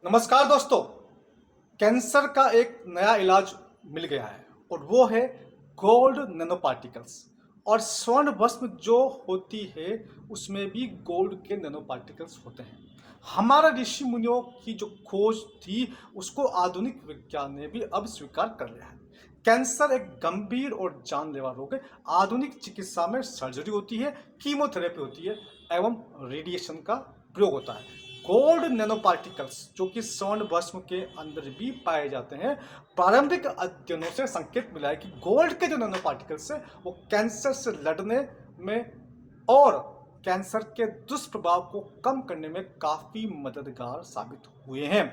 नमस्कार दोस्तों। कैंसर का एक नया इलाज मिल गया है और वो है गोल्ड नैनो पार्टिकल्स। और स्वर्ण भस्म जो होती है उसमें भी गोल्ड के नैनो पार्टिकल्स होते हैं। हमारा ऋषि मुनियों की जो खोज थी उसको आधुनिक विज्ञान ने भी अब स्वीकार कर लिया है। कैंसर एक गंभीर और जानलेवा रोग है। आधुनिक चिकित्सा में सर्जरी होती है, कीमोथेरेपी होती है एवं रेडिएशन का प्रयोग होता है। गोल्ड नैनो पार्टिकल्स जो कि स्वर्ण भस्म के अंदर भी पाए जाते हैं, प्रारंभिक अध्ययनों से संकेत मिला है कि गोल्ड के जो नैनो पार्टिकल्स है वो कैंसर से लड़ने में और कैंसर के दुष्प्रभाव को कम करने में काफी मददगार साबित हुए हैं।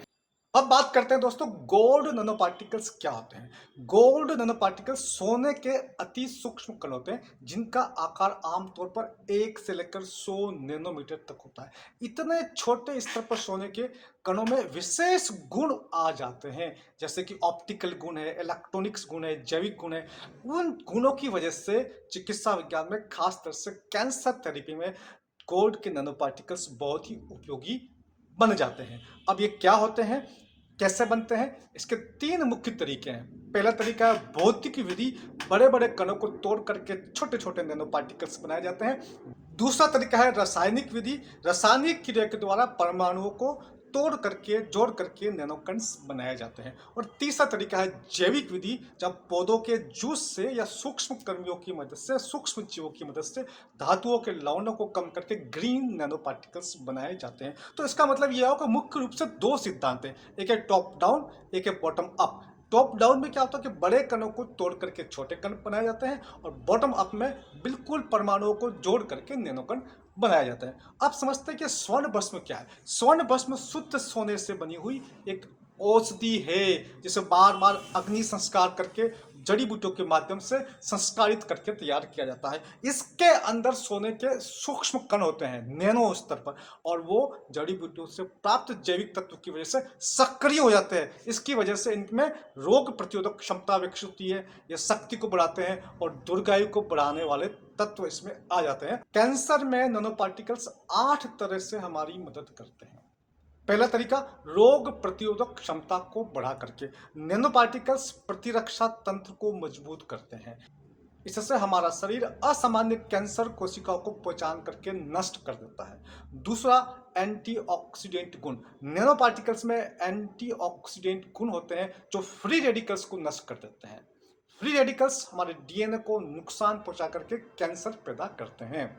अब बात करते हैं दोस्तों, गोल्ड नैनो पार्टिकल्स क्या होते हैं। गोल्ड नैनो पार्टिकल्स सोने के अति सूक्ष्म कण होते हैं जिनका आकार आमतौर पर 1 से लेकर 100 नैनोमीटर तक होता है। इतने छोटे स्तर पर सोने के कणों में विशेष गुण आ जाते हैं, जैसे कि ऑप्टिकल गुण है, इलेक्ट्रॉनिक्स गुण है, जैविक गुण है। उन गुणों की वजह से चिकित्सा विज्ञान में खास तरह से कैंसर थेरेपी में गोल्ड के नैनो पार्टिकल्स बहुत ही उपयोगी बन जाते हैं। अब ये क्या होते हैं, कैसे बनते हैं, इसके 3 मुख्य तरीके हैं। पहला तरीका है भौतिक विधि, बड़े बड़े कणों को तोड़ करके छोटे छोटे नैनो पार्टिकल्स बनाए जाते हैं। दूसरा तरीका है रासायनिक विधि, रासायनिक क्रिया के द्वारा परमाणुओं को तोड़ करके जोड़ करके नैनो कणस बनाए जाते हैं। और तीसरा तरीका है जैविक विधि, जब पौधों के जूस से या सूक्ष्म कर्मियों की मदद से, सूक्ष्म जीवों की मदद से धातुओं के लवणों को कम करके ग्रीन नैनो पार्टिकल्स बनाए जाते हैं। तो इसका मतलब यह होगा मुख्य रूप से 2 सिद्धांत हैं, एक है टॉप डाउन, एक है बॉटम अप। टॉप डाउन में क्या होता है कि बड़े कणों को तोड़ करके छोटे कण बनाए जाते हैं और बॉटम अप में बिल्कुल परमाणुओं को जोड़ करके नैनो कण बनाया जाता है। अब समझते हैं कि स्वर्ण भस्म क्या है। स्वर्ण भस्म शुद्ध सोने से बनी हुई एक औषधि है जिसे बार बार अग्नि संस्कार करके जड़ी बूटियों के माध्यम से संस्कारित करके तैयार किया जाता है। इसके अंदर सोने के सूक्ष्म कण होते हैं नैनो स्तर पर, और वो जड़ी बूटियों से प्राप्त जैविक तत्व की वजह से सक्रिय हो जाते हैं। इसकी वजह से इनमें रोग प्रतिरोधक क्षमता विकसित होती है, ये शक्ति को बढ़ाते हैं और दीर्घायु को बढ़ाने वाले तत्व इसमें आ जाते हैं। कैंसर में नैनो पार्टिकल्स 8 तरह से हमारी मदद करते हैं। पहला तरीका, रोग प्रतिरोधक क्षमता को बढ़ा करके। नैनो पार्टिकल्स प्रतिरक्षा तंत्र को मजबूत करते हैं, इससे हमारा शरीर असामान्य कैंसर कोशिकाओं को पहचान करके नष्ट कर देता है। दूसरा, एंटीऑक्सीडेंट गुण। नैनो पार्टिकल्स में एंटीऑक्सीडेंट गुण होते हैं जो फ्री रेडिकल्स को नष्ट कर देते हैं। फ्री रेडिकल्स हमारे डीएनए को नुकसान पहुंचा करके कैंसर पैदा करते हैं।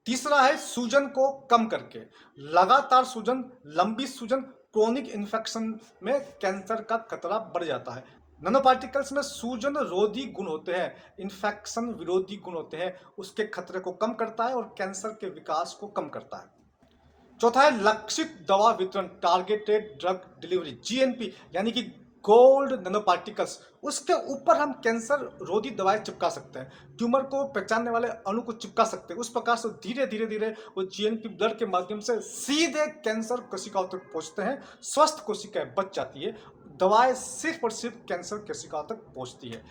तीसरा है सूजन को कम करके। लगातार सूजन, लंबी सूजन, क्रोनिक इन्फेक्शन में कैंसर का खतरा बढ़ जाता है। नैनो पार्टिकल्स में सूजन रोधी गुण होते हैं, इन्फेक्शन विरोधी गुण होते हैं, उसके खतरे को कम करता है और कैंसर के विकास को कम करता है। चौथा है लक्षित दवा वितरण, टारगेटेड ड्रग डिलीवरी, जीएनपी, यानी कि गोल्ड नैनो पार्टिकल्स। उसके ऊपर हम कैंसर रोधी दवाएं चिपका सकते हैं, ट्यूमर को पहचानने वाले अणु को चिपका सकते हैं। उस प्रकार से धीरे धीरे धीरे वो जीएनपी ब्लड के माध्यम से सीधे कैंसर कोशिकाओं तक पहुंचते हैं, स्वस्थ कोशिकाएं बच जाती है, दवाएं सिर्फ और सिर्फ कैंसर कोशिकाओं तक पहुंचती है।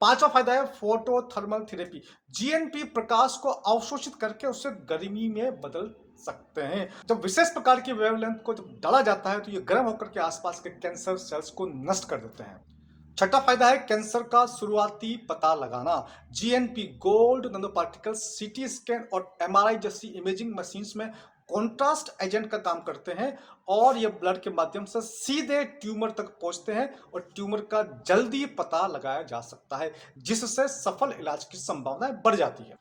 पांचवा फायदा है फोटोथर्मल थेरेपी। जीएनपी प्रकाश को अवशोषित करके उसे गर्मी में बदल सकते हैं। जब विशेष प्रकार की वेवलेंथ को जब डाला जाता है तो ये गर्म होकर के आसपास के कैंसर सेल्स को नष्ट कर देते हैं। छठा फायदा है कैंसर का शुरुआती पता लगाना। GNP, gold nano particles, CT scan और एमआरआई जैसी इमेजिंग मशीन्स में कॉन्ट्रास्ट एजेंट का काम करते हैं और ये ब्लड के माध्यम से सीधे ट्यूमर तक पहुंचते हैं और ट्यूमर का जल्दी पता लगाया जा सकता है, जिससे सफल इलाज की संभावना बढ़ जाती है।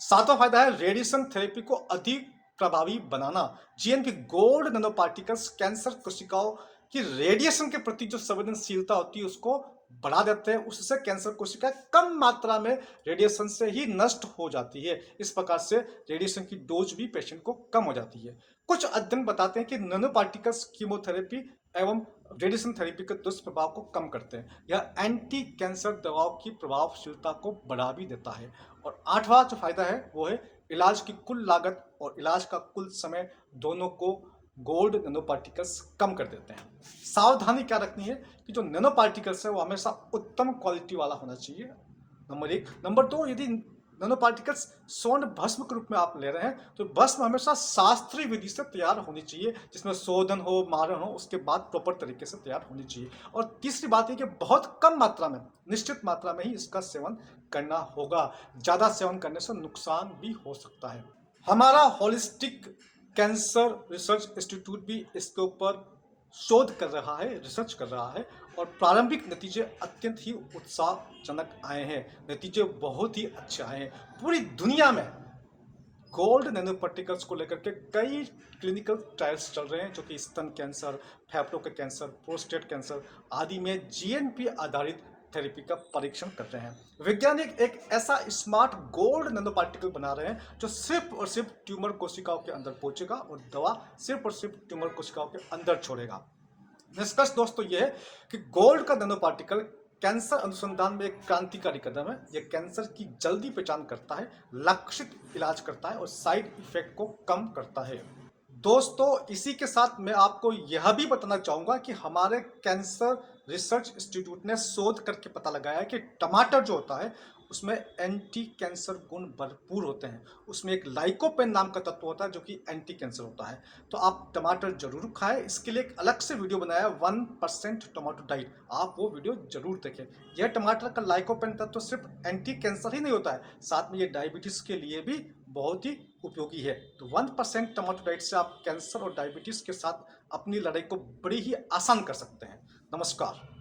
सातवां फायदा है रेडिएशन थेरेपी को अधिक प्रभावी बनाना। GNP, gold nano particles cancer कोशिकाओं की रेडिएशन के प्रति जो संवेदनशीलता होती है उसको बढ़ा देते हैं, उससे कैंसर कोशिका कम मात्रा में रेडिएशन से ही नष्ट हो जाती है। इस प्रकार से रेडिएशन की डोज भी पेशेंट को कम हो जाती है। कुछ अध्ययन बताते हैं कि नैनो पार्टिकल्स कीमोथेरेपी एवं रेडिएशन थेरेपी के दुष्प्रभाव को कम करते हैं। यह एंटी कैंसर दवाओं की प्रभावशीलता को बढ़ा भी देता है। और आठवां जो फायदा है वो है इलाज की कुल लागत और इलाज का कुल समय दोनों को गोल्ड नैनो पार्टिकल्स कम कर देते हैं। सावधानी क्या रखनी है कि जो नैनो पार्टिकल्स है वो हमेशा उत्तम क्वालिटी वाला होना चाहिए, नंबर 1। नंबर 2, यदि नैनो पार्टिकल्स स्वर्ण भस्म के रूप में आप ले रहे हैं तो भस्म हमेशा शास्त्रीय विधि से तैयार होनी चाहिए, जिसमें शोधन हो, मारण हो, उसके बाद प्रॉपर तरीके से तैयार होनी चाहिए। और तीसरी बात है कि बहुत कम मात्रा में, निश्चित मात्रा में ही इसका सेवन करना होगा। ज़्यादा सेवन करने से नुकसान भी हो सकता है। हमारा होलिस्टिक कैंसर रिसर्च इंस्टीट्यूट भी इसके ऊपर शोध कर रहा है, रिसर्च कर रहा है और प्रारंभिक नतीजे अत्यंत ही उत्साहजनक आए हैं। नतीजे बहुत ही अच्छे आए हैं। पूरी दुनिया में गोल्ड नैनो पार्टिकल्स को लेकर के कई क्लिनिकल ट्रायल्स चल रहे हैं, जो कि स्तन कैंसर, फेफड़ों के कैंसर, प्रोस्टेट कैंसर आदि में जीएनपी आधारित थेरेपी का परीक्षण कर रहे हैं। वैज्ञानिक एक ऐसा स्मार्ट गोल्ड नैनो पार्टिकल बना रहे हैं जो सिर्फ और सिर्फ ट्यूमर कोशिकाओं के अंदर पहुंचेगा और दवा सिर्फ और सिर्फ ट्यूमर कोशिकाओं के अंदर छोड़ेगा। निष्कर्ष दोस्तों यह है कि गोल्ड का नैनो पार्टिकल कैंसर अनुसंधान में एक क्रांतिकारी कदम है। यह कैंसर की जल्दी पहचान करता है, लक्षित इलाज करता है और साइड इफेक्ट को कम करता है। दोस्तों इसी के साथ मैं आपको यह भी बताना चाहूँगा कि हमारे कैंसर रिसर्च इंस्टीट्यूट ने शोध करके पता लगाया है कि टमाटर जो होता है उसमें एंटी कैंसर गुण भरपूर होते हैं। उसमें एक लाइकोपेन नाम का तत्व होता है जो कि एंटी कैंसर होता है। तो आप टमाटर जरूर खाएं। इसके लिए एक अलग से वीडियो बनाया 1% टमाटो डाइट, आप वो वीडियो जरूर देखें। यह टमाटर का लाइकोपेन तत्व सिर्फ एंटी कैंसर ही नहीं होता है, साथ में ये डायबिटीज के लिए भी बहुत ही उपयोगी है। तो 1% टमाटो डाइट से आप कैंसर और डायबिटीज के साथ अपनी लड़ाई को बड़ी ही आसान कर सकते हैं। नमस्कार।